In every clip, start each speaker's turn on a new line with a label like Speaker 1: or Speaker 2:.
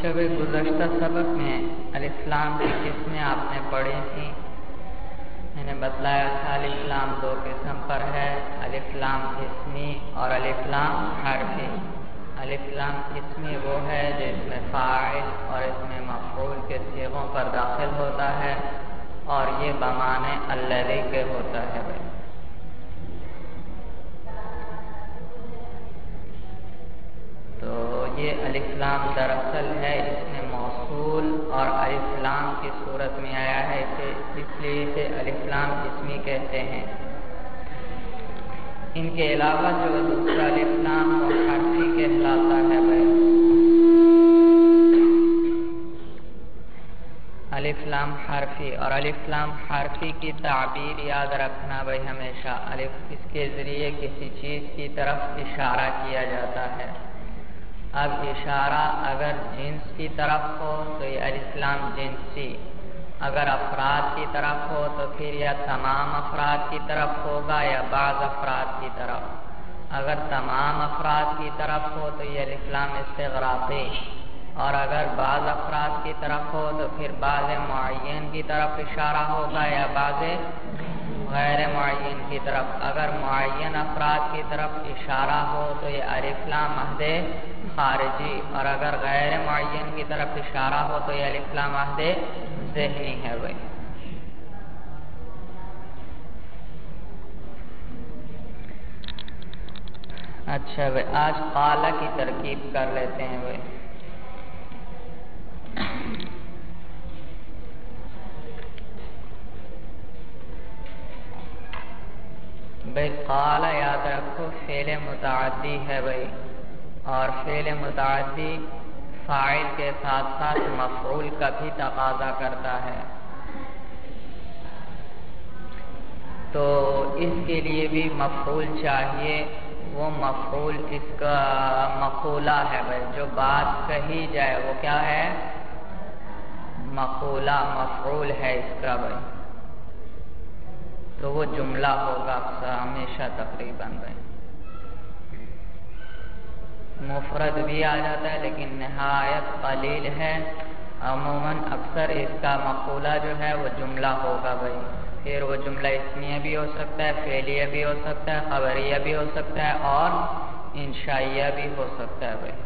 Speaker 1: اچھا بھائی، گزشتہ سبق میں الاسلام کی قسمیں آپ نے پڑھی تھیں. میں نے بتلایا تھا الاسلام دو قسم پر ہے، الاسلام اسمی اور الاسلام حرفی. الاسلام اسمی وہ ہے جس میں فاعل اور اس میں مفعول کے صیغوں پر داخل ہوتا ہے اور یہ بمعنی الذی کے ہوتا ہے. بھائی تو یہ الاسلام دراصل ہے، اس میں موصول اور الاسلام کی صورت میں آیا ہے، اس لیے اسے الاسلام اسمی کہتے ہیں. ان کے علاوہ جو دوسرا الاسلام وہ حرفی کہلاتا ہے. بھائی الاسلام حرفی اور الاسلام حرفی کی تعبیر یاد رکھنا بھائی ہمیشہ. اس کے ذریعے کسی چیز کی طرف اشارہ کیا جاتا ہے. اب اشارہ اگر جنس کی طرف ہو تو یہ الاسلام جنسی، اگر افراد کی طرف ہو تو پھر یا تمام افراد کی طرف ہوگا یا بعض افراد کی طرف. اگر تمام افراد کی طرف ہو تو یہ الاسلام استغراقی، اور اگر بعض افراد کی طرف ہو تو پھر بعض معین کی طرف اشارہ ہوگا یا بعض غیر معین کی طرف. اگر معین افراد کی طرف اشارہ ہو تو یہ الاسلام عہد خارجی، اور اگر غیر معین کی طرف اشارہ ہو تو یہ الاسلام عہد ذہنی ہے. بھائی اچھا بھائی، آج قال کی ترکیب کر لیتے ہیں. بھائی قال یاد رکھو فعل متعدی ہے. بھائی اور فعل متعدی فاعل کے ساتھ ساتھ مفعول کا بھی تقاضا کرتا ہے، تو اس کے لیے بھی مفعول چاہیے. وہ مفعول اس کا مقولہ ہے. بھائی جو بات کہی جائے وہ کیا ہے؟ مقولہ، مفعول ہے اس کا. بھائی تو وہ جملہ ہوگا ہمیشہ تقریباً. بھائی مفرد بھی آ جاتا ہے لیکن نہایت قلیل ہے. عموماً اکثر اس کا مقولہ جو ہے وہ جملہ ہوگا. بھائی پھر وہ جملہ اسمیہ بھی ہو سکتا ہے، فعلیہ بھی ہو سکتا ہے، خبریہ بھی ہو سکتا ہے اور انشائیہ بھی ہو سکتا ہے. بھائی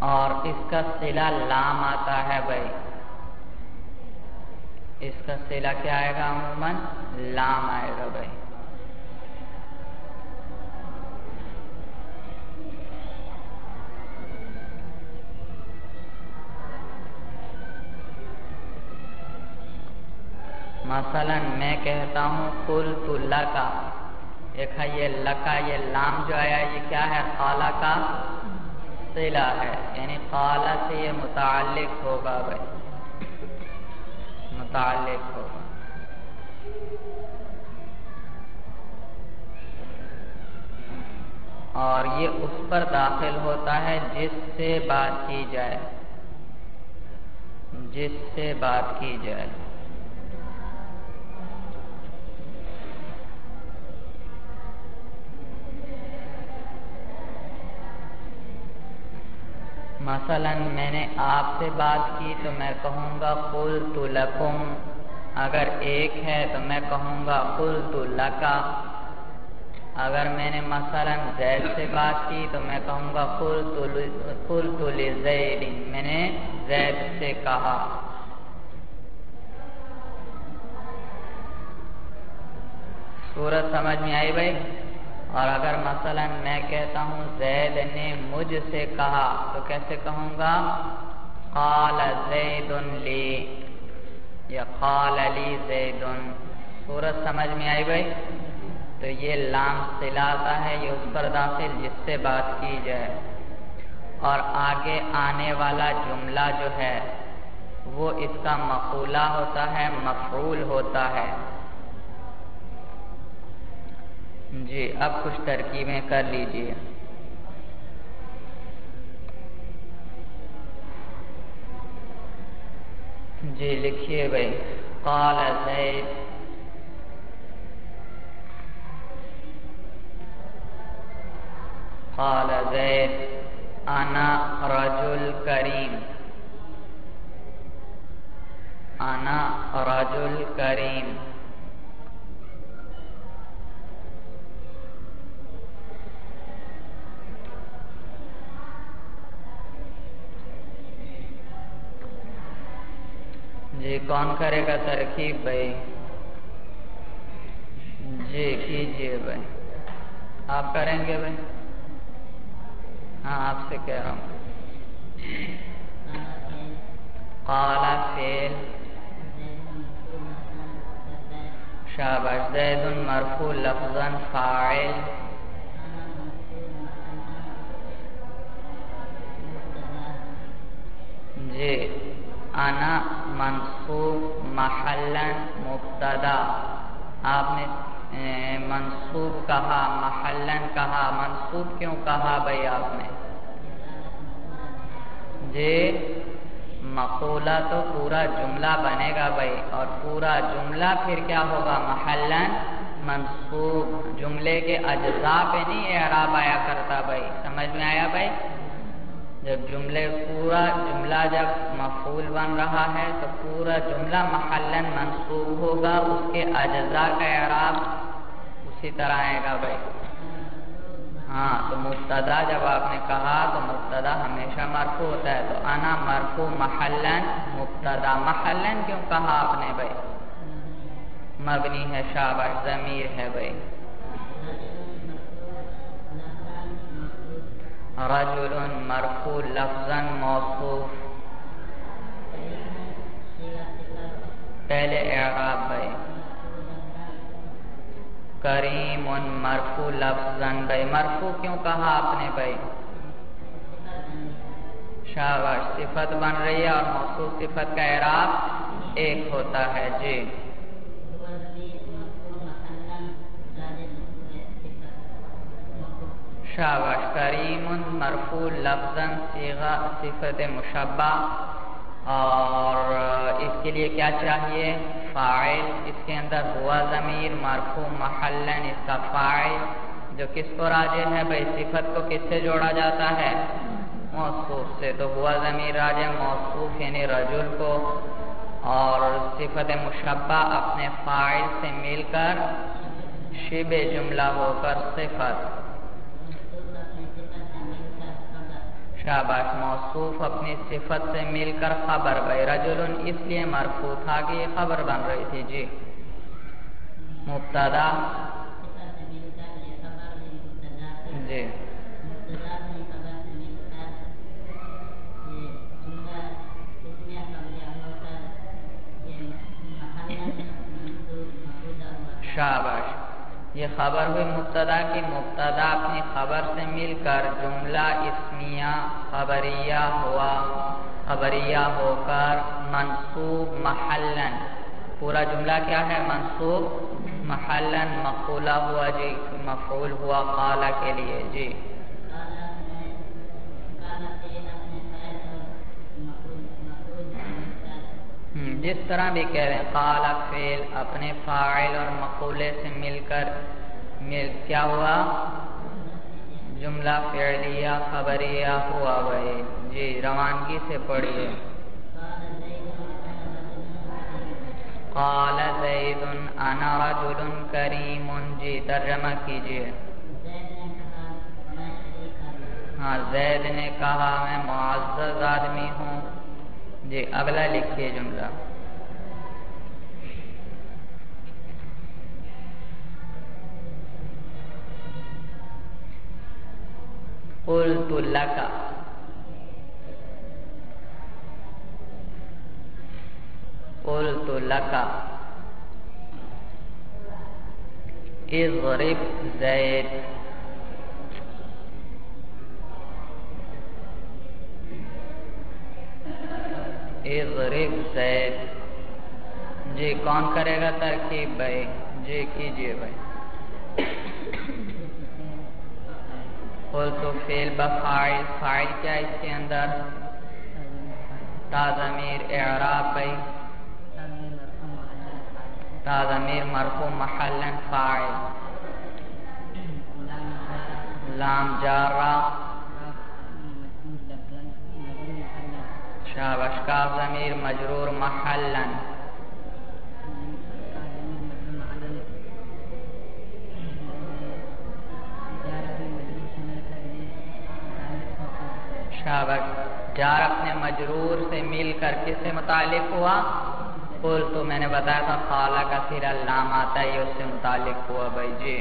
Speaker 1: اور اس کا صلہ لام آتا ہے. بھائی اس کا صلہ کیا آئے گا؟ عموماً لام آئے گا. بھائی مثلا میں کہتا ہوں قلت لک، دیکھا یہ لکا، یہ لام جو آیا یہ کیا ہے؟ قال کا صلہ ہے، یعنی قال سے یہ متعلق ہوگا. بھائی متعلق ہوگا. اور یہ اس پر داخل ہوتا ہے جس سے بات کی جائے، جس سے بات کی جائے. مثلا میں نے آپ سے بات کی تو میں کہوں گا قلت لکم. اگر ایک ہے تو میں کہوں گا قلت لک. اگر میں نے مثلا زید سے بات کی تو میں کہوں گا قلت لزید، میں نے زید سے کہا. صورت سمجھ میں آئی بھائی؟ اور اگر مثلا میں کہتا ہوں زید نے مجھ سے کہا تو کیسے کہوں گا؟ قال زید لی یا قال لی زید. صورت سمجھ میں آئی بھائی؟ تو یہ لام صلہ آتا ہے، یہ اس پر داخل جس سے بات کی جائے. اور آگے آنے والا جملہ جو ہے وہ اس کا مقولہ ہوتا ہے، مفعول ہوتا ہے. جی اب کچھ ترکیبیں کر لیجئے. جی لکھیے بھائی قال زید قال زید انا رجل کریم انا رجل کریم جی کون کرے گا ترکیب بھائی؟ جی کیجئے بھائی، آپ کریں گے بھائی؟ ہاں آپ سے کہہ رہا ہوں. قال فعل شاباش. زید مرفوع لفظا فاعل جی. انا منصوب محلا مبتدا. آپ نے منصوب کہا، محلا کہا، منصوب کیوں کہا بھائی آپ نے؟ جی مقولہ تو پورا جملہ بنے گا بھائی، اور پورا جملہ پھر کیا ہوگا؟ محلا منصوب. جملے کے اجزاء پہ نہیں اعراب آیا کرتا بھائی، سمجھ میں آیا بھائی؟ جب پورا جملہ جب مفعول بن رہا ہے تو پورا جملہ محلا منصوب ہوگا، اس کے اجزاء کا اعراب اسی طرح آئے گا بھائی. ہاں تو مبتدا جب آپ نے کہا تو مبتدا ہمیشہ مرفوع ہوتا ہے، تو انا مرفوع محلا مبتدا. محلا کیوں کہا آپ نے بھائی؟ مبنی ہے، شاباش، ضمیر ہے بھائی. رجل مرفوع لفظا موصوف. پہلے اعراب بھائی. کریم مرفوع لفظا بھائی. مرفوع کیوں کہا آپ نے بھائی؟ شاباش، صفت بن رہی ہے اور موصوف صفت کا اعراب ایک ہوتا ہے. جی شاباش. کریم مرفوع لفظا صیغہ صفت مشبہ، اور اس کے لیے کیا چاہیے؟ فاعل. اس کے اندر ہوا ضمیر مرفوع محلا، اس کا فاعل جو کس کو راجع ہے بھائی؟ صفت کو کس سے جوڑا جاتا ہے؟ موصوف سے. تو ہوا ضمیر راجع موصوف یعنی رجل کو، اور صفت مشبہ اپنے فاعل سے مل کر شبہ جملہ ہو کر صفت. شاباش. موصوف اپنی صفت سے مل کر خبر بھائی. رجل اس لیے مرفوع تھا کہ یہ خبر بن رہی تھی. جی مبتدا جی شاباش. یہ خبر ہوئی مبتدا کی. مبتدا اپنی خبر سے مل کر جملہ اسمیہ خبریہ ہو کر منصوب محلا. پورا جملہ کیا ہے؟ منصوب محلا. مقولہ ہوا جی، مفعول ہوا قال کے لیے. جی جس طرح بھی کہہ رہے ہیں، قال فعل اپنے فاعل اور مقولے سے مل کر کیا ہوا؟ جملہ فعلیہ خبریہ ہوا بھائی. جی روانگی سے پڑھیے. قال زید انا رجل کریم. جی ترجمہ کیجئے. ہاں زید نے کہا میں معزز آدمی ہوں. جی اگلا لکھیے جملہ. قلت لك قلت لك اضرب زید. اضرب زید. جی کون کرے گا ترکیب بھائی؟ جی کیجئے بھائی. قلت فعل بفاعل. فاعل کیا اس کے اندر؟ تا ضمیر اعراب بھائی. تا ضمیر مرفوع محلا فاعل، لام جارہ شاباش، کاف ضمیر مجرور محلا، شاباش، جار اپنے مجرور سے مل کر کس سے متعلق ہوا؟ قل، تو میں نے بتایا تھا خالہ کا سیرا لام آتا ہے، اس سے متعلق ہوا بھائی جی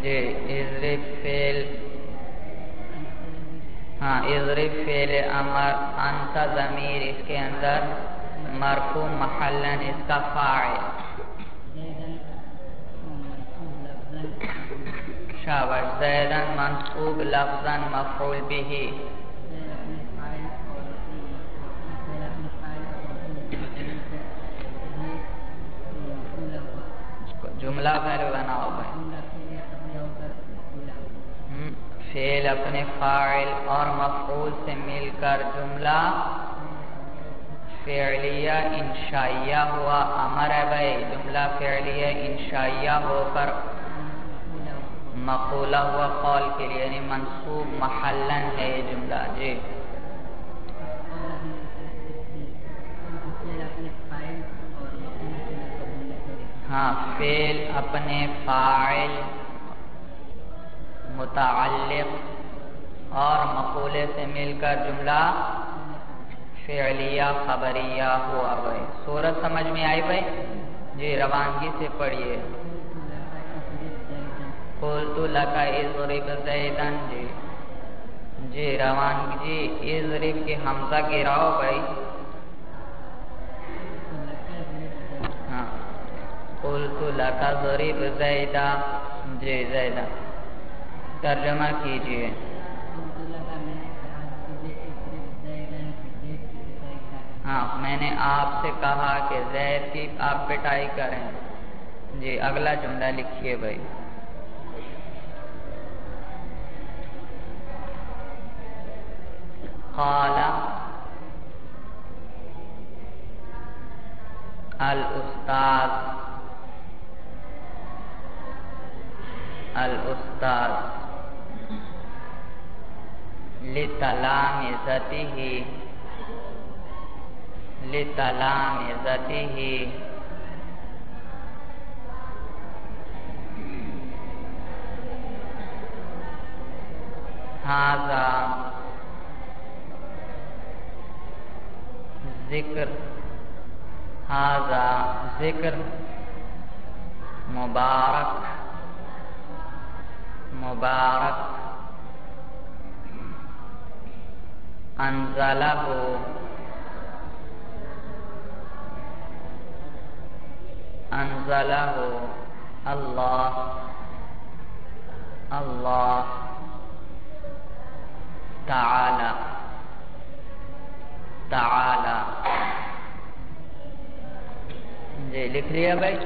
Speaker 1: جی اضرب فعل، ہاں اضرب فعل امر، انت ضمیر اس کے اندر مرفوع محلا اس کا فاعل، شاباش، زیدن منصوب لفظا مفعول به، جملہ پھر بناؤ بھائی، فعل اپنے فاعل اور مفعول سے مل کر جملہ فعلیہ انشائیہ ہوا، امر ہے بھائی، جملہ فعلیہ انشائیہ ہو کر مقولہ ہوا قول کے لیے، یعنی منصوب محلن ہے یہ جملہ جی ہاں، فعل اپنے فاعل متعلق اور مقولے سے مل کر جملہ فعلیہ خبریہ ہوا بھائی، صورت سمجھ میں آئی بھائی جی، روانگی سے پڑھیے، قلت لک اضرب زیدن جی جی روانگی جی، اضرب کی حمزہ گراؤ بھائی، ہاں قلت لک اضرب زیدہ جی زیدہ، ترجمہ کیجئے، ہاں میں نے آپ سے کہا کہ زید کی آپ پٹائی کریں جی، اگلا جملہ لکھیے بھائی، قال الاستاذ لتلامذته هذا ذکر مبارک انزلہ اللہ تعالی جی لکھ لیا بھائی،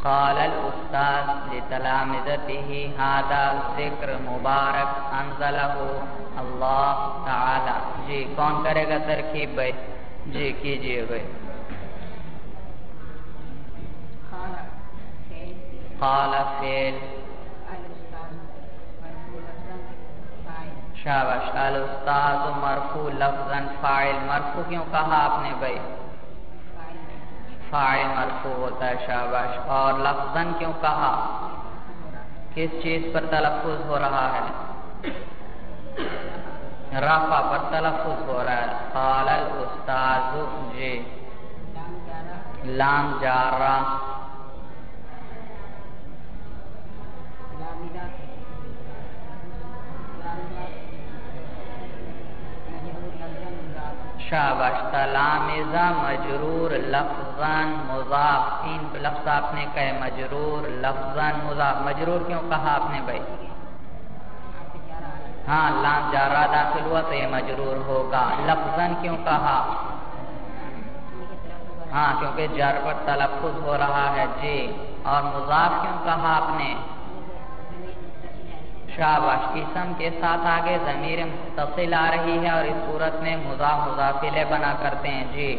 Speaker 1: قال الاستاذ لتلامذته هذا ذکر مبارک انزلہ اللہ تعالی جی، کون کرے گا ترکیب بھائی جی کیجئے بھائی، قال فعل شاباش، الاستاذ مرفوع لفظا فاعل، مرفوع کیوں کہا آپ نے بھائی؟ فاعل مرفوع ہوتا ہے شاباش، اور لفظا کیوں کہا؟ کس چیز پر تلفظ ہو رہا ہے؟ رفع پر تلفظ ہو رہا ہے، قال الاستاذ جی، لام جارہ شاباش، تلامذہ مجرور لفظاً مضاف، تین لفظ آپ نے کہے، مجرور لفظاً مضاف، مجرور کیوں کہا آپ نے بھائی؟ ہاں لام جارہ داخل ہوا تو یہ مجرور ہوگا، لفظاً کیوں کہا؟ ہاں کیونکہ جر پر تلفظ ہو رہا ہے جی، اور مضاف کیوں کہا آپ نے؟ شاباش، اسم کے ساتھ آگے ضمیر متصل آ رہی ہے اور اس صورت میں مضاف مضاف الیہ بنا کرتے ہیں. جی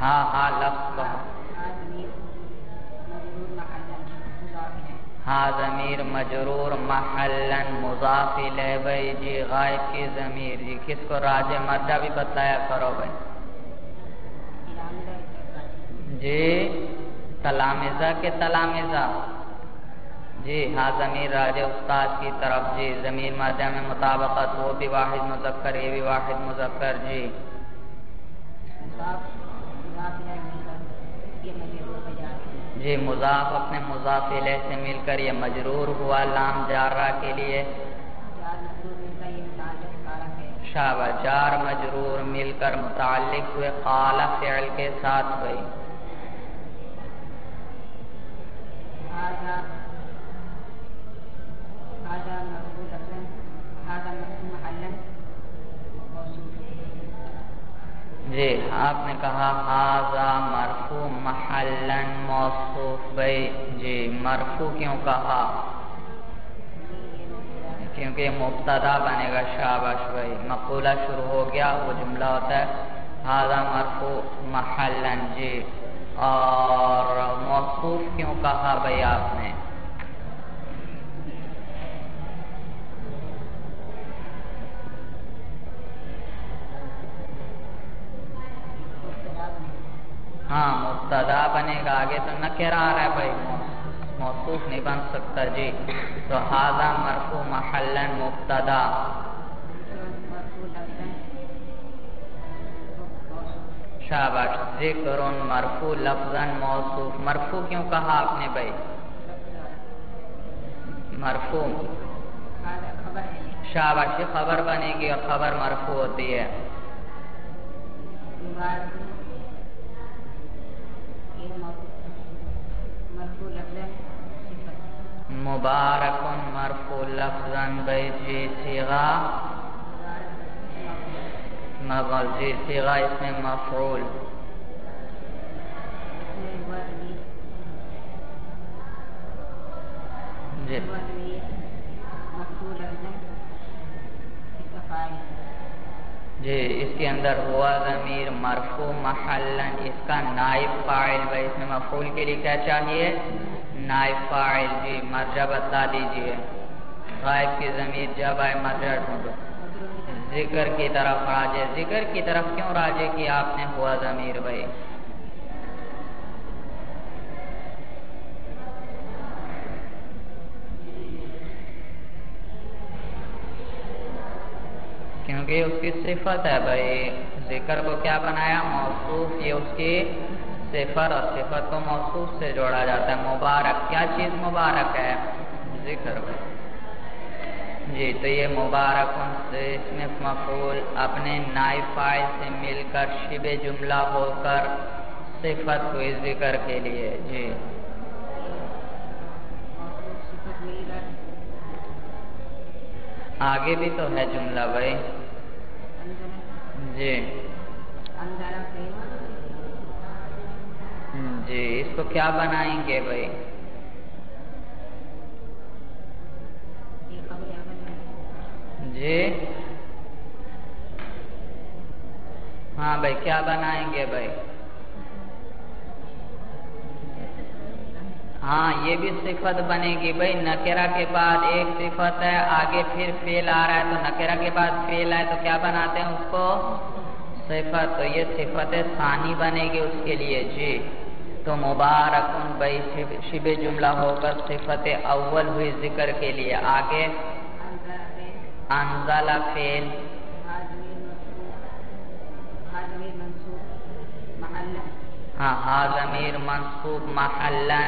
Speaker 1: ہاں ہاں لفظ کہو. ہاں ضمیر مجرور محلا مضاف الیہ بھائی. جی غائب کی ضمیر. جی کس کو راجع مرجع بھی بتایا کرو بھائی. جی تلامذہ کے تلامذہ. جی ہاں ضمیر راجع استاد کی طرف. جی ضمیر مرجع میں مطابقت، وہ بھی واحد مذکر یہ بھی واحد مذکر. جی جی مضاف اپنے مضاف الیہ سے مل کر یہ مجرور ہوا لام جارہ کے لیے. شاباش، جار مجرور مل کر متعلق ہوئے قال فعل کے ساتھ بھائی. جی آپ نے کہا ھذا مرفوع محلا موصوف بھائی. جی مرفوع کیوں کہا؟ کیونکہ مبتدا بنے گا. شاباش بھائی، مقولہ شروع ہو گیا وہ جملہ ہوتا ہے ھذا مرفوع محلا. جی اور موصوف کیوں کہا بھائی آپ نے؟ ہاں مبتدا بنے گا. آگے تو نکرہ آ رہا ہے بھائی، موصوف نہیں بن سکتا. جی تو ھذا مرفوع محلا مبتدا. شاباش، ذکر مرفوع لفظا موصوف. مرفوع کیوں کہا آپ نے بھائی؟ مرفوع شاباش، یہ خبر بنے گی اور خبر مرفوع ہوتی ہے. مبارک مرفوع لفظا بھائی. جی صیغہ جی صیغہ اس میں مفعول. جی جی اس کے اندر ہوا ضمیر مرفوع محلا، اس کا نائب فاعل بھائی. اس میں مفعول کے لیے کیا چاہیے؟ نائب فاعل. جی مرجع بتا دیجئے. غائب کی ضمیر جب آئے مرجع ڈھونڈو. ذکر کی طرف راجع. ذکر کی طرف کیوں راجع کیا آپ نے ہوا ضمیر بھائی؟ کیونکہ اس کی صفت ہے بھائی. ذکر کو کیا بنایا؟ موصوف. یہ اس کی صفت، اور صفت کو موصوف سے جوڑا جاتا ہے. مبارک، کیا چیز مبارک ہے؟ ذکر بھائی. جی تو یہ مبارک اس میں مفعول اپنے نائب فاعل سے مل کر شبہ جملہ ہو کر صفت ہوئی ذکر کے لیے. جی آگے بھی تو ہے جملہ بھائی. جی جی اس کو کیا بنائیں گے بھائی؟ جی ہاں بھائی کیا بنائیں گے بھائی؟ ہاں یہ بھی صفت بنے گی بھائی. نکرہ کے بعد ایک صفت ہے، آگے پھر فعل آ رہا ہے تو نکرہ کے بعد فعل ہے تو کیا بناتے ہیں اس کو؟ صفت. تو یہ صفت ثانی بنے گی اس کے لیے. جی تو مبارکن بھائی شبہ جملہ ہو کر صفت اول ہوئی ذکر کے لیے. آگے انزل فعل. ہاں ہاں ضمیر منصوب محلا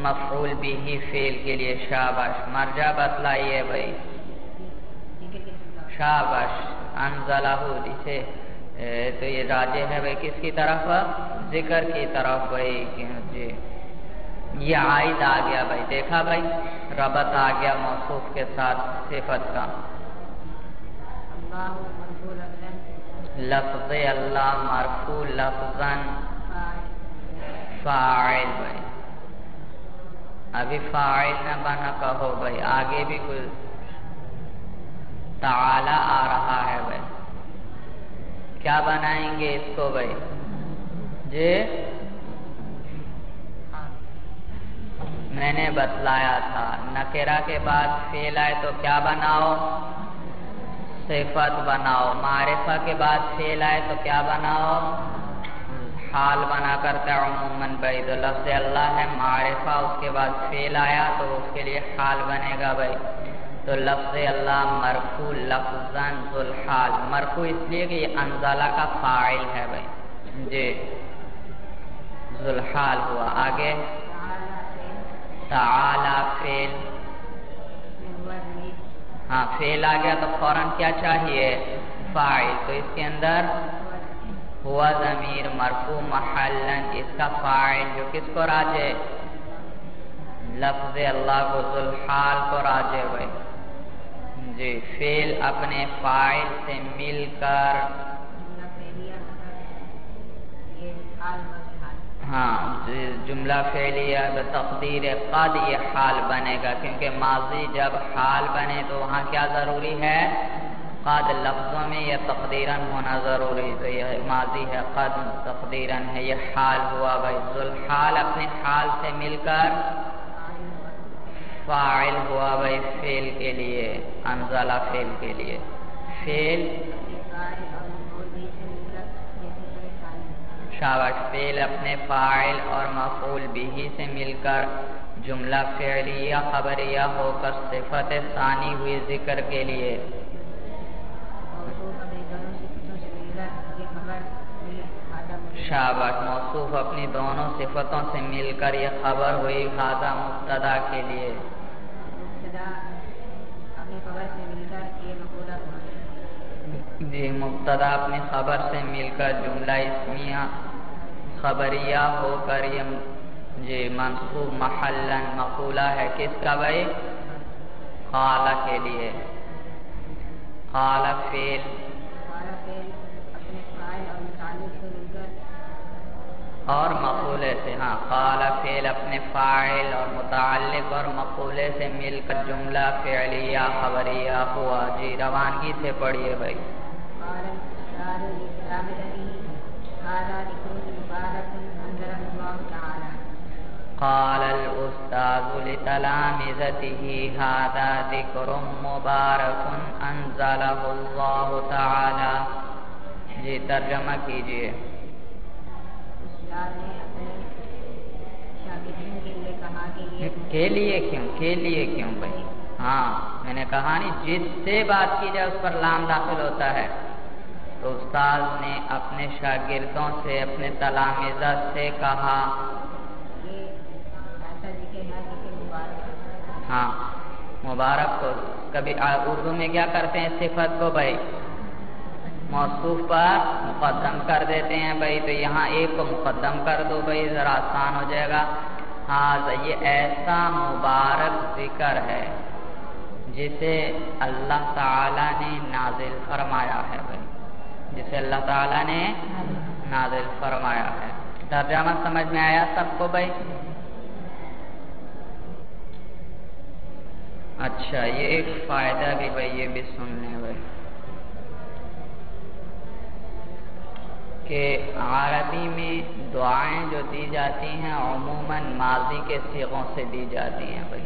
Speaker 1: مفعول به فعل کے لیے. شاباش، مرجع بتلائیے بھائی. شاباش، انزلہ اسے تو یہ راجع ہے بھائی کس کی طرف؟ ذکر کی طرف بھائی. جی یہ عائد آ گیا بھائی. دیکھا بھائی ربط آ گیا موصوف کے ساتھ صفت کا. لفظ اللہ مرفوع لفظاً فاعل بھائی. ابھی فاعل نہ بنا کہو بھائی، آگے بھی کچھ تعالی آ رہا ہے بھائی، کیا بنائیں گے اس کو بھائی؟ جی میں نے بتلایا تھا، نکرہ کے بعد فعل آئے تو کیا بناؤ؟ صفت بناؤ۔ معرفہ کے بعد فعل آئے تو کیا بناؤ؟ حال بنا کرتا ہے عموماً بھائی، تو لفظ اللہ ہے معرفہ، اس کے بعد فعل آیا تو اس کے لیے حال بنے گا بھائی، تو لفظ اللہ مرفوع لفظاً ذو الحال، مرفوع اس لیے کہ یہ انزلہ کا فاعل ہے بھائی، جی ذو الحال ہوا۔ آگے تعالی فعل، ہاں فعل آ گیا تو فوراً کیا چاہیے؟ فاعل، تو اس کے اندر ہوا ضمیر مرفوع محلاً، اس کا فاعل جو کس کو راجع؟ لفظ اللہ کو ذو الحال کو راجع ہوئے، جی فعل اپنے فاعل سے مل کر، ہاں جملہ فعلیہ بتقدیر قد یہ حال بنے گا، کیونکہ ماضی جب حال بنے تو وہاں کیا ضروری ہے؟ قد، لفظوں میں یہ تقدیراً ہونا ضروری، تو یہ ماضی ہے، قد تقدیراً ہے، یہ حال ہوا بھائی، ذو الحال اپنے حال سے مل کر فاعل ہوا بھائی فعل کے لیے، انزلہ فعل کے لیے، فعل شاباش، فعل اپنے فاعل اور مفعول بھی سے مل کر جملہ فعلیہ خبریہ ہو کر صفت ثانی ہوئی ذکر کے لیے، شاباش، موصوف اپنی دونوں صفتوں سے مل کر یہ خبر ہوئی ھذا مبتدا کے لیے، جی مبتدا اپنی خبر سے مل کر جملہ اسمیہ خبریہ ہو کر یہ جی منصوب محلاً مقولہ ہے، کس کا بھائی؟ قال کے لیے، قال فعل اور مقولے سے، ہاں قال فعل اپنے فاعل اور متعلق اور مقولے سے مل کر جملہ فعلیہ خبریہ ہوا، جی روانگی سے پڑھیے بھائی۔ قال الاستاذ لتلامذته هذا ذکر مبارک انزلہ اللہ تعالی، جی ترجمہ کیجئے۔ کے لیے کیوں بھائی؟ ہاں میں نے کہا نہیں، جس سے بات کی جائے اس پر لام داخل ہوتا ہے، تو استاد نے اپنے شاگردوں سے، اپنے تلامذہ سے کہا، ہاں مبارک کو کبھی اردو میں کیا کرتے ہیں؟ صفت کو بھائی موصوف پر مقدم کر دیتے ہیں بھائی، تو یہاں ایک کو مقدم کر دو بھائی، ذرا آسان ہو جائے گا۔ ہاں یہ ایسا مبارک ذکر ہے جسے اللہ تعالیٰ نے نازل فرمایا ہے بھائی، جسے اللہ تعالیٰ نے نازل فرمایا ہے۔ ترجمہ سمجھ میں آیا سب کو بھائی؟ اچھا یہ ایک فائدہ بھی بھائی، یہ بھی سننے بھائی، کہ عربی میں دعائیں جو دی جاتی ہیں عموماً ماضی کے صیغوں سے دی جاتی ہیں بھائی،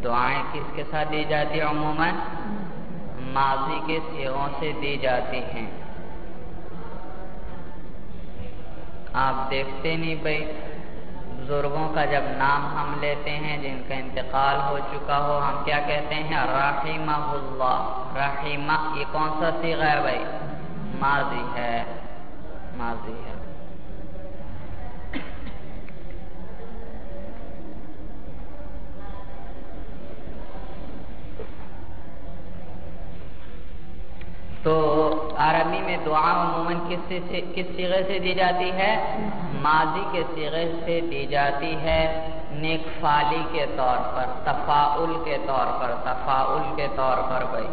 Speaker 1: دعائیں کس کے ساتھ دی جاتی ہیں؟ عموماً ماضی کے صیغوں سے دی جاتی ہیں۔ آپ دیکھتے نہیں بھائی، بزرگوں کا جب نام ہم لیتے ہیں جن کا انتقال ہو چکا ہو، ہم کیا کہتے ہیں؟ رحمہ اللہ، رحمہ، یہ کون سا صیغہ ہے بھائی؟ ماضی ہے، ماضی ہے۔ تو عربی میں دعا عموماً کس صیغے سے دی جاتی ہے؟ ماضی کے صیغے سے دی جاتی ہے، نیک فعلی کے طور پر، تفاعل کے طور پر، تفاعل کے طور پر بھائی،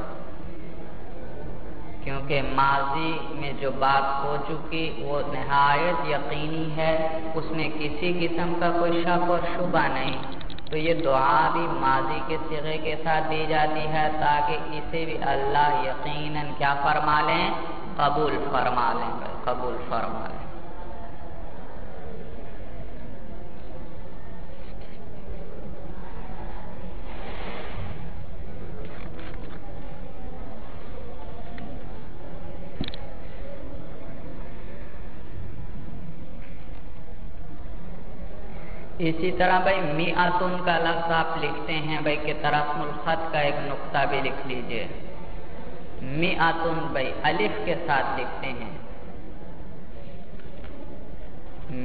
Speaker 1: کیونکہ ماضی میں جو بات ہو چکی وہ نہایت یقینی ہے، اس میں کسی قسم کا کوئی شک اور شبہ نہیں، تو یہ دعا بھی ماضی کے صیغے کے ساتھ دی جاتی ہے تاکہ اسے بھی اللہ یقیناً کیا فرما لیں، قبول فرما لیں، قبول فرما لیں۔ اسی طرح بھائی میعتن کا لفظ آپ لکھتے ہیں بھائی کہ رسم الخط کا ایک نقطہ بھی لکھ لیجئے۔ میعتن بھائی الف کے ساتھ لکھتے ہیں،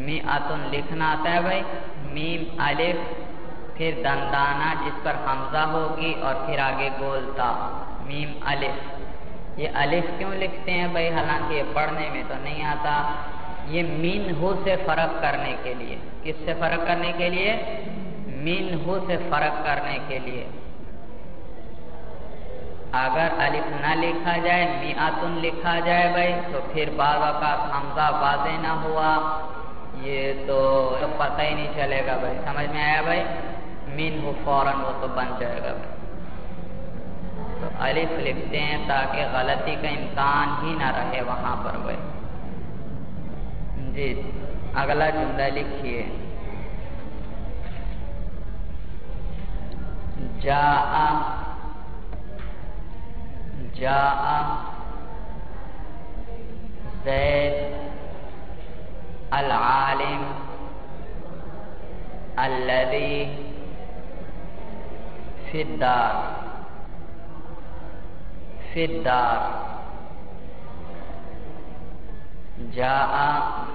Speaker 1: میعتن لکھنا آتا ہے بھائی، میم الف پھر دندانہ جس پر حمزہ ہوگی اور پھر آگے گول تا، میم الف۔ یہ الف کیوں لکھتے ہیں بھائی؟ حالانکہ یہ پڑھنے میں تو نہیں آتا، یہ منہ سے فرق کرنے کے لیے۔ کس سے فرق کرنے کے لیے؟ منہ سے فرق کرنے کے لیے۔ اگر الف نہ لکھا جائے، میعتن لکھا جائے بھائی، تو پھر بعض اوقات حمزہ واضح نہ ہوا، یہ تو پتہ ہی نہیں چلے گا بھائی، سمجھ میں آیا بھائی؟ منہ فوراً وہ تو بن جائے گا بھائی۔ تو الف لکھتے ہیں تاکہ غلطی کا امکان ہی نہ رہے وہاں پر بھائی۔ جی اگلا جملہ لکھیے، جاء زید العالم الذي في الدار جاء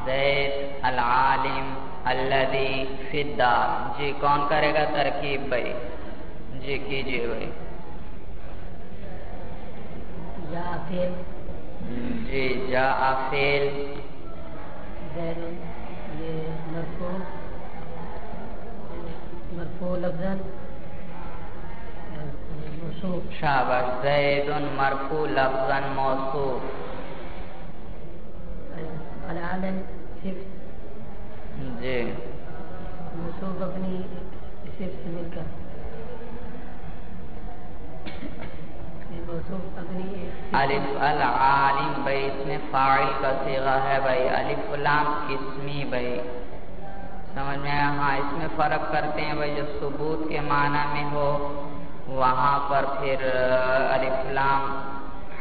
Speaker 1: زید العالم الذي في الدار۔ جی کون کرے گا ترکیب بھائی؟ جی کیجیے بھائی۔
Speaker 2: جاء فعل،
Speaker 1: جی جاء فعل،
Speaker 2: زید یہ مرفوع لفظاً موصوف،
Speaker 1: شاباش، زید مرفوع لفظاً موصوف،
Speaker 2: العالم صفت،
Speaker 1: جی
Speaker 2: موصوف اپنی صفت سے مل کر، موصوف اپنی
Speaker 1: الف العالم بھائی اس میں فاعل کا صیغہ ہے بھائی، الف لام اسمی بھائی، سمجھ میں آیا؟ ہاں اس میں فرق کرتے ہیں بھائی، جو ثبوت کے معنی میں ہو وہاں پر پھر الف لام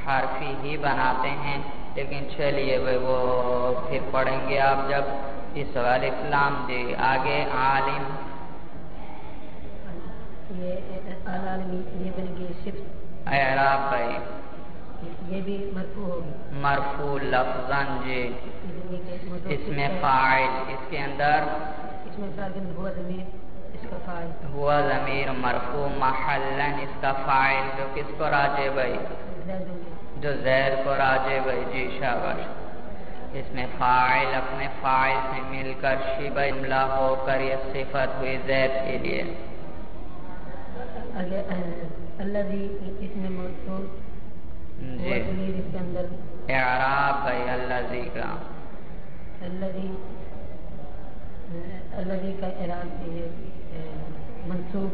Speaker 1: حرفی ہی بناتے ہیں، لیکن چلیے بھائی وہ پھر پڑھیں گے آپ جب اس الف لام۔ جی آگے عالم،
Speaker 2: یہ بن گئی صفت،
Speaker 1: اعراب بھائی
Speaker 2: یہ بھی مرفوع ہوگی،
Speaker 1: مرفوع لفظاً، جی اس میں فاعل، اس کے اندر
Speaker 2: اس میں ہوا ضمیر، اس کا فاعل
Speaker 1: ہوا ضمیر مرفوع محلاً، اس کا فاعل جو کس کو راجع بھائی؟ جو زید کو راجع بھائی، جی شاباش۔ اس میں فاعل اپنے فاعل سے مل کر شبہ جملہ ہو کر یہ صفت ہوئی زید کے لیے۔
Speaker 2: الذی اس میں موصول،
Speaker 1: جی
Speaker 2: اس کے اندر
Speaker 1: اعراب بھائی الذی کا،
Speaker 2: الذی کا اعراب منصوب،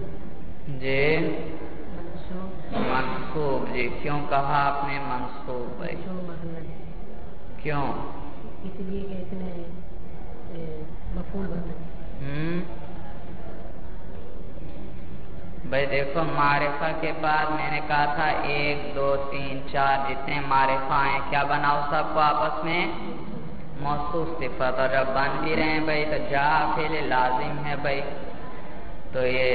Speaker 1: جی منصوب، جی کیوں کہا آپ نے منصوب بھائی؟ کیوں؟
Speaker 2: اس لیے کہ اس میں مفعول بننا۔
Speaker 1: بھائی دیکھو معرفہ کے بعد میں نے کہا تھا 1 2 3 4 جتنے معرفہ ہیں کیا بناؤ سب کو آپس میں موصوف صفت، اور جب بن بھی رہے ہیں بھائی تو جا فعل لازم ہے بھائی، تو یہ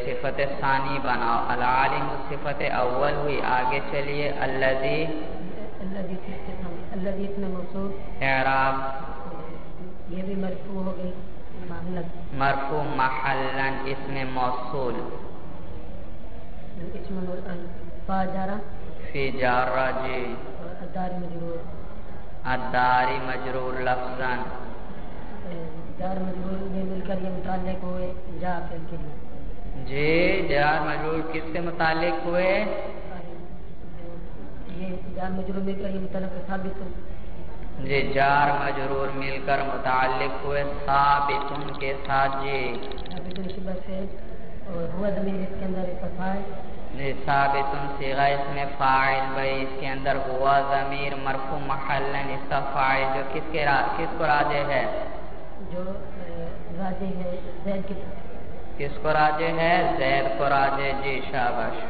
Speaker 1: صفت ثانی بناؤ، العالم صفت اول ہوئی۔ آگے چلیے الذی،
Speaker 2: الذی اس میں موصوف،
Speaker 1: اعراب
Speaker 2: یہ بھی مرفوع ہو گئی،
Speaker 1: مرفوع محلاً، اس میں موصول،
Speaker 2: اس میں فا جارہ،
Speaker 1: فی جارہ، جی
Speaker 2: الدار مجرور،
Speaker 1: الداری مجرور لفظاً،
Speaker 2: جار مجرور میں مل کر یہ متعلق ہوئے جا فعل کے لیے۔
Speaker 1: جی جار مجرور کس سے متعلق ہوئے؟
Speaker 2: یہ جار مجرور مل کر یہ متعلق ثابت
Speaker 1: جی جار مجرور مل کر متعلق ہوئے ثابتن کے ساتھ جی
Speaker 2: ثابتن شبہ فعل اور ہوا ضمیر اس کے اندر اس کا فاعل
Speaker 1: جی ثابتن صیغہ اس میں فاعل بھائی اس کے اندر ہوا ضمیر مرفوع محلن اس کا فاعل جو کس کو راجع ہے
Speaker 2: جو راجع ہے زید کی
Speaker 1: کس کو راجع ہے زید کو راجع جی شاباش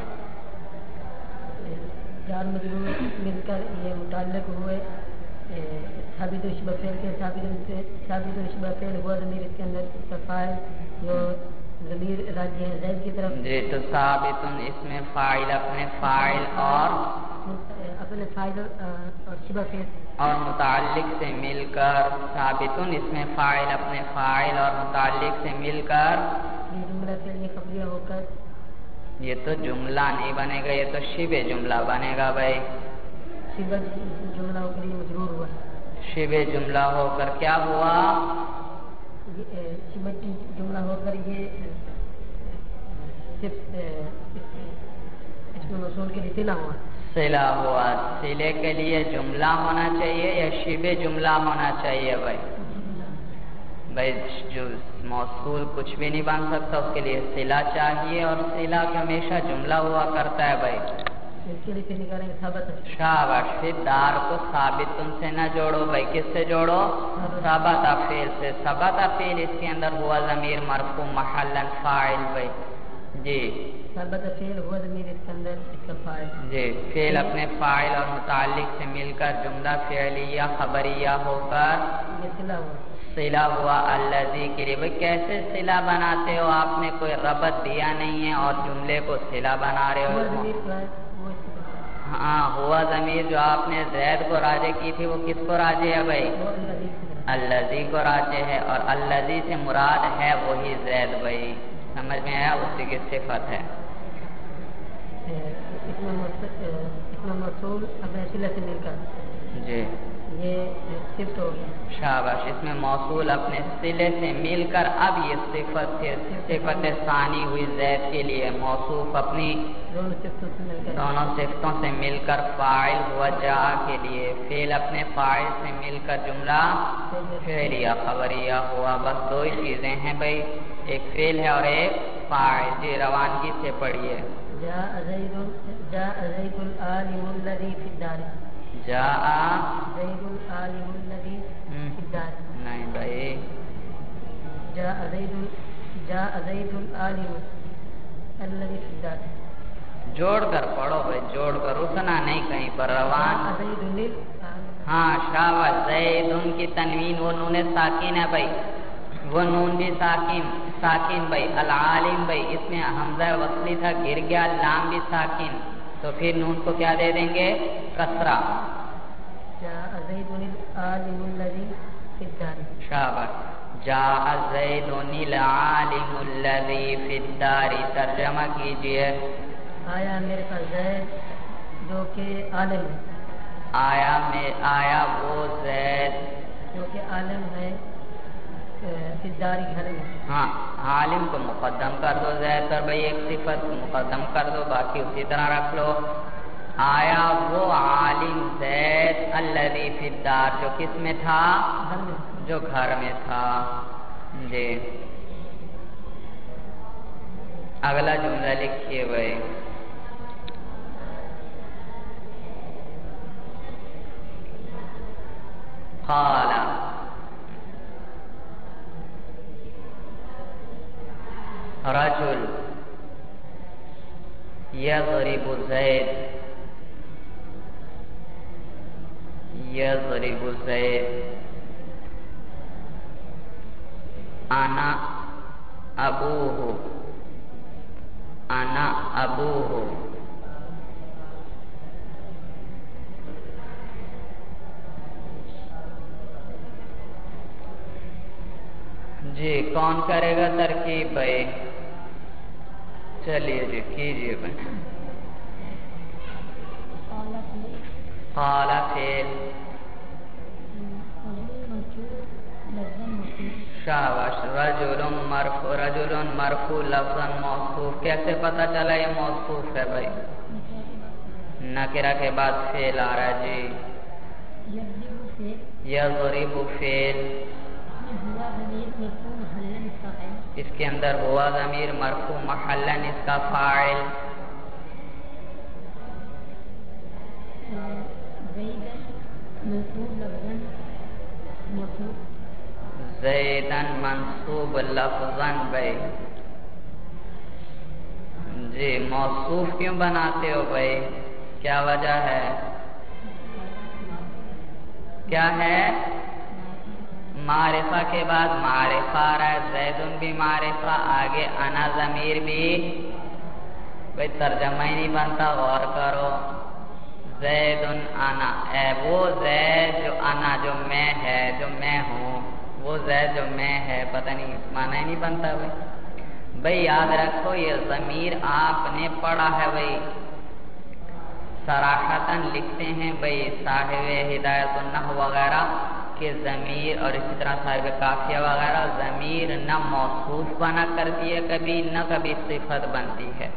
Speaker 2: جار مجرور مل کر یہ متعلق ہوئے ثابت شبہ فعل کے ثابت شبہ فعل ہوا ضمیر اس کے اندر اس کا فاعل جو ضمیر راجع ہے زید کی طرف
Speaker 1: جی تو ثابتن اس میں فاعل اپنے فاعل اور
Speaker 2: شبہ فعل
Speaker 1: اور متعلق سے مل کر ثابتن اس میں فاعل اپنے فاعل اور متعلق سے مل کر
Speaker 2: یہ جملہ فعلیہ خبریہ ہو کر
Speaker 1: یہ تو جملہ نہیں بنے گا یہ تو شبہ جملہ بنے گا بھائی
Speaker 2: شبہ جملہ ہو کر یہ مجرور ہوا
Speaker 1: شبہ جملہ ہو کر کیا ہوا
Speaker 2: شبہ جملہ ہو کر یہ اس میں موصول کے لیے صلہ ہوا
Speaker 1: صلہ ہوا صلے کے لیے جملہ ہونا چاہیے یا شبہ جملہ ہونا چاہیے بھائی جو موصول کچھ بھی نہیں بن سکتا اس کے لیے صلہ چاہیے اور صلہ ہمیشہ جملہ ہوا کرتا ہے بھائی شاباش پھر دار کو ثابتن سے نہ جوڑو بھائی کس سے جوڑو ثابت فعل سے ثابت فعل اس کے اندر ہوا ضمیر مرفوع محلن فاعل بھائی جی
Speaker 2: ثابت فعل ہوا ضمیر اس کے اندر اس کا فاعل جی
Speaker 1: فعل اپنے فاعل اور متعلق سے مل کر جملہ فعلیہ خبریہ ہو کر
Speaker 2: یہ صلہ ہوا
Speaker 1: صلہ ہوا الذی کے لیے بھائی کیسے صلہ بناتے ہو آپ نے کوئی ربط دیا نہیں ہے اور جملے کو صلہ بنا رہے ہو ہاں ہوا ضمیر جو آپ نے زید کو راجع کی تھی وہ کس کو راجع ہے بھائی الذی کو راجع ہے اور الذی سے مراد ہے وہی زید بھائی سمجھ میں آیا اسی کی صفت ہے
Speaker 2: اس میں موصول اپنے صلہ سے مل کر
Speaker 1: جی
Speaker 2: یہ صفت ہوگی
Speaker 1: شاباش اس میں موصول اپنے صلے سے مل کر اب یہ صفت ثانی ہوئی زید کے لیے موصوف اپنی دونوں صفتوں سے مل کر فاعل ہوا جا کے لیے فعل اپنے فاعل سے مل کر جملہ فعلیہ خبریہ ہوا بس دو ہی چیزیں ہیں بھائی ایک فعل ہے اور ایک فاعل جی روانگی سے پڑھیے
Speaker 2: جاء زید العالم الذی فی الدار
Speaker 1: جاء
Speaker 2: زید العالم الذی فی الدار
Speaker 1: نہیں بھائی
Speaker 2: جاء زید العالم الذی فی الدار
Speaker 1: جوڑ کر پڑھو بھائی جوڑ کر رکنا نہیں کہیں پر روان ہاں شاباش زیدن کی تنوین وہ نون ساکن ہے بھائی وہ نون بھی ساکن بھائی العالم بھائی اس میں حمزہ وصلی تھا گر گیا لام بھی ساکن تو پھر نون کو کیا دے دیں گے کسرہ
Speaker 2: جاء زید العالم الذی فی الدار
Speaker 1: شاباش جاء زید العالم الذی فی الدار ترجمہ کیجئے
Speaker 2: آیا میرے پاس زید جو کہ عالم ہے
Speaker 1: آیا وہ زید
Speaker 2: جو کہ عالم ہے فی الدار گھر میں
Speaker 1: ہاں عالم کو مقدم کر دو زید پر بھائی ایک صفت مقدم کر دو باقی اسی طرح رکھ لو آیا وہ عالم زید الذی فی الدار جو کس میں تھا جو گھر میں تھا جی اگلا جملہ لکھیے بھائی قال رجل يضرب زيد أنا أبوه جی کون کرے گا ترکیب بھائی چلیے جی کیجیے بھائی قال فعل شاباش رجل مرفوع لفظاً موصوف کیسے پتہ چلا یہ موصوف ہے بھائی نکرہ کے بعد فعل آ رہا ہے جی. یضرب فعل اس کے اندر ہوا ضمیر مرفوع محلن اس کا فاعل. زیدن منصوب لفظاً بھائی جی. موصوف کیوں بناتے ہو بھائی؟ کیا وجہ ہے؟ کیا ہے؟ معرفہ کے بعد معرفہ آ رہا ہے. زیدن بھی معرفہ, آگے انا ضمیر بھی. بھائی ترجمہ ہی نہیں بنتا, غور کرو. زیدن انا, اے وہ زید جو انا جو میں ہے, جو میں ہوں, وہ زید جو میں ہے, پتہ نہیں معنی ہی نہیں بنتا بھائی. بھائی یاد رکھو یہ ضمیر آپ نے پڑھا ہے بھائی, صراحتاً لکھتے ہیں بھائی صاحب ہدایت النحو وغیرہ کہ ضمیر, اور اسی طرح صاحب قافیہ وغیرہ, ضمیر نہ موصوف بنا کرتی ہے کبھی, نہ کبھی صفت بنتی ہے.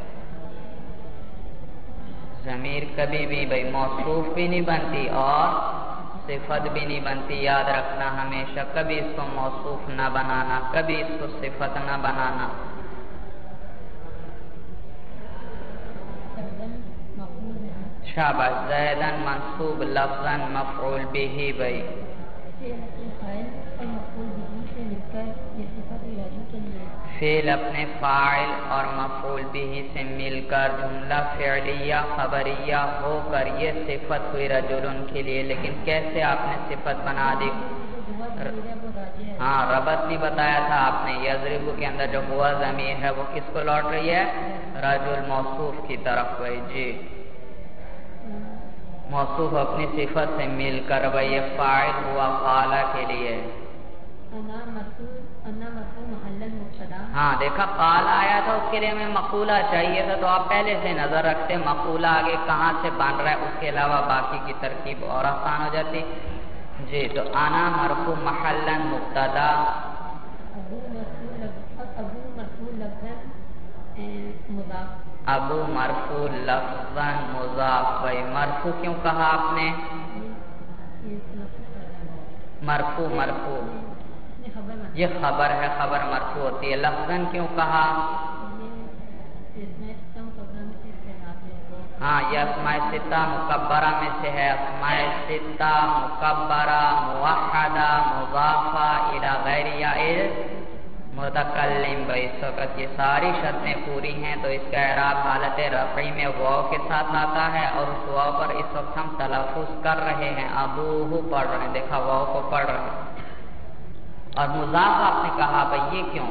Speaker 1: ضمیر کبھی بھی بھائی موصوف بھی نہیں بنتی اور صفت بھی نہیں بنتی. یاد رکھنا ہمیشہ, کبھی اس کو موصوف نہ بنانا, کبھی اس کو صفت نہ بنانا. شاباش. زیدن منصوب لفظاً مفعول به بھائی. فعل اپنے فاعل اور مفعول به سے مل کر جملہ فعلیہ خبریہ ہو کر یہ صفت ہوئی رجلن کے لیے. لیکن کیسے آپ نے صفت بنا دی؟ ہاں ربط نہیں بتایا تھا آپ نے. یضرب کے اندر جو ہوا ضمیر ہے وہ کس کو لوٹ رہی ہے؟ رجل موصوف کی طرف بھائی جی. موصوف اپنی صفت سے مل کر بھائی یہ فاعل ہوا قالا کے لیے. ہاں دیکھا قالا آیا تھا, اس کے لیے ہمیں مقولہ چاہیے تھا, تو آپ پہلے سے نظر رکھتے مقولہ آگے کہاں سے بن رہا ہے, اس کے علاوہ باقی کی ترکیب اور آسان ہو جاتی جی. تو انا مرفوع محلن مبتدا, ابو مرفوع لفظاً مضاف. بھائی مرفوع کیوں کہا آپ نے؟ مرفوع مرفوع یہ خبر ہے, خبر مرفوع ہوتی ہے. لفظاً کیوں کہا؟ ہاں یہ اسماء ستہ مکبرہ میں سے ہے. اسماء ستہ مکبرہ موحدہ مضافہ الی غیر یائل متکلم. بھائی اس وقت یہ ساری شرطیں پوری ہیں, تو اس کا اعراب حالت رفعی میں واو کے ساتھ آتا ہے, اور اس واو پر اس وقت ہم تلفظ کر رہے ہیں, ابوہ پڑھ رہے ہیں, دیکھا واو کو پڑھ رہے ہیں. اور مضاف آپ نے کہا بھائی یہ کیوں؟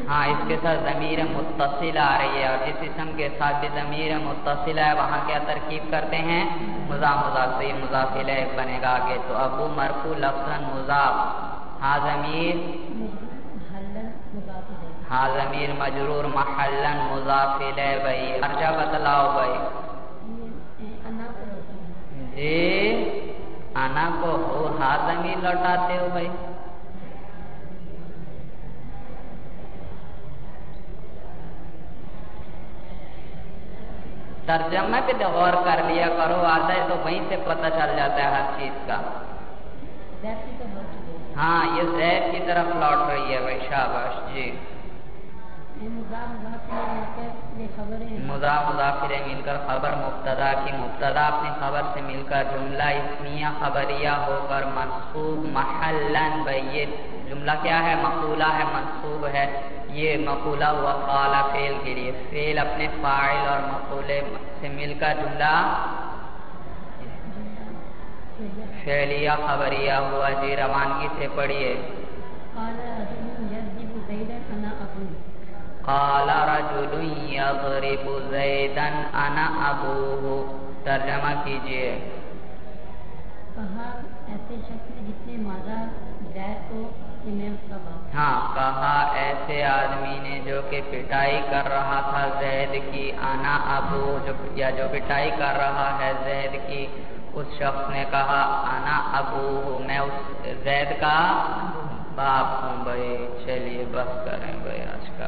Speaker 1: ہاں اس کے ساتھ ضمیر متصل آ رہی ہے, اور جس اسم کے ساتھ بھی ضمیر متصل ہے وہاں کیا ترکیب کرتے ہیں؟ مضاف مضاف. تو یہ مضاف الیہ بنے گا آگے. تو ابو مرفوع لفظاً مضاف, ہاں ضمیر مجرور محلن مضاف الیہ. بھائی ارجع بتلاؤ بھائی جی. انا کو ہو ہاں ضمیر لوٹاتے ہو بھائی. ترجمہ پہ غور کر لیا کرو, آتا ہے تو وہیں سے پتہ چل جاتا ہے ہر چیز کا. ہاں یہ زید کی طرف لوٹ رہی ہے بھائی. شاباش جی. مضاف مضاف الیہ مل کر خبر مبتدا کی, مبتدا اپنی خبر سے مل کر جملہ اسمیہ خبریہ ہو کر منصوب محلن. بھائی یہ جملہ کیا ہے؟ مقولہ ہے, منصوب ہے. یہ مقولہ ہوا قالا فعل کے لیے. فعل اپنے فاعل اور مقولے سے مل کر جملہ فعلیہ خبریہ ہوا جی. روانگی سے پڑھیے. قال رجل یضرب زیدا انا ابوہ. ترجمہ کیجئے.
Speaker 2: کہا ایسے شخص نے جس نے مادا زید کو کہ میں اس کا باپ.
Speaker 1: ہاں کہا ایسے آدمی نے جو کہ پٹائی کر رہا تھا زید کی, انا ابو جو پٹائی کر رہا ہے زید کی, اس شخص نے کہا انا ابو میں اس زید کا باپ ہوں. بھائی چلیے بس کریں بھائی آج کا.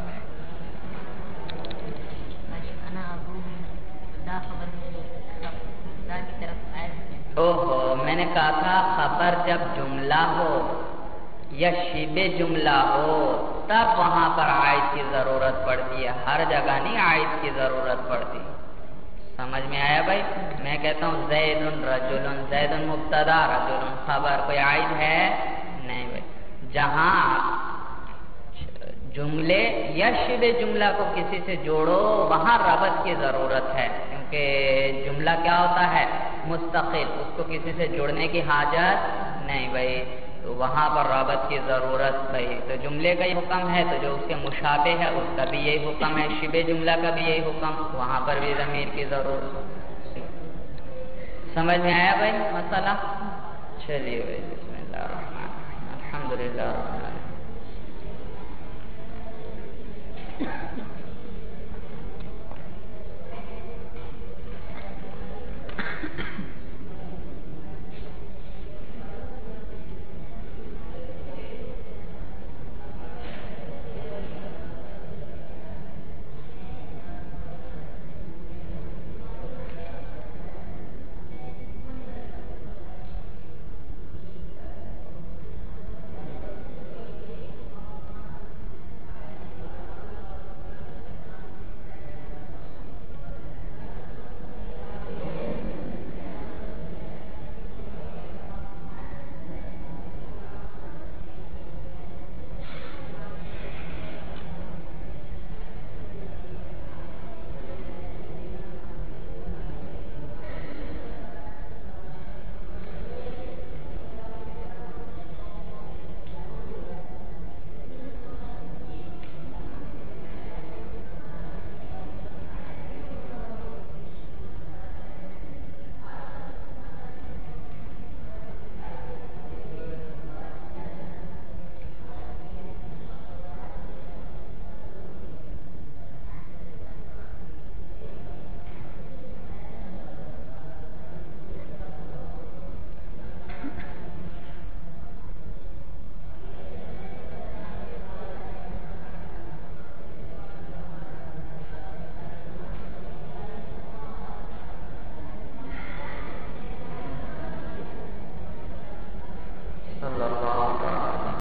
Speaker 1: اوہو، میں نے کہا تھا خبر جب جملہ ہو یا شبہ جملہ ہو تب وہاں پر عائد کی ضرورت پڑتی ہے، ہر جگہ نہیں عائد کی ضرورت پڑتی۔ سمجھ میں آیا بھائی؟ میں کہتا ہوں زید رجل، زید مبتدا رجل خبر، کوئی عائد ہے نہیں بھائی۔ جہاں جملے یا شبہ جملہ کو کسی سے جوڑو وہاں ربط کی ضرورت ہے، کیونکہ جملہ کیا ہوتا ہے؟ مستقل، اس کو کسی سے جوڑنے کی حاجت نہیں بھائی، تو وہاں پر ربط کی ضرورت بھائی۔ تو جملے کا یہ حکم ہے تو جو اس کے مشابہ ہے اس کا بھی یہی حکم ہے، شبہ جملہ کا بھی یہی حکم، وہاں پر بھی ضمیر کی ضرورت۔ سمجھ میں آیا بھائی مسئلہ؟ چلیے بھائی، بسم اللہ الرحمن الرحیم، الحمدللہ رب العالمین۔